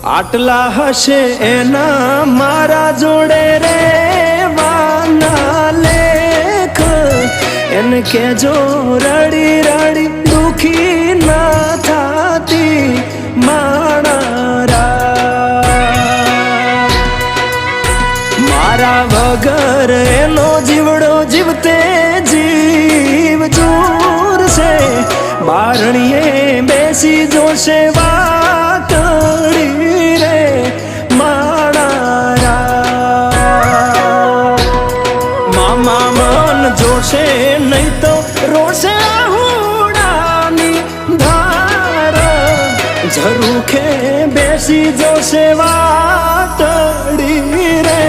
આટલા હશે એના મારા જોડે રે વાના લેખ એને કેજો રડી રડી દુખી ના થાતી માણા મારા વગર એનો જીવડો જીવતે જીવ ચૂર છે બારણીએ બેસી જોશે વાકડી રે માણા મામા મન જોશે નહીં તો રોશે હુડાની ધાર ઝરૂખે બેસી જોશે વાતડી રે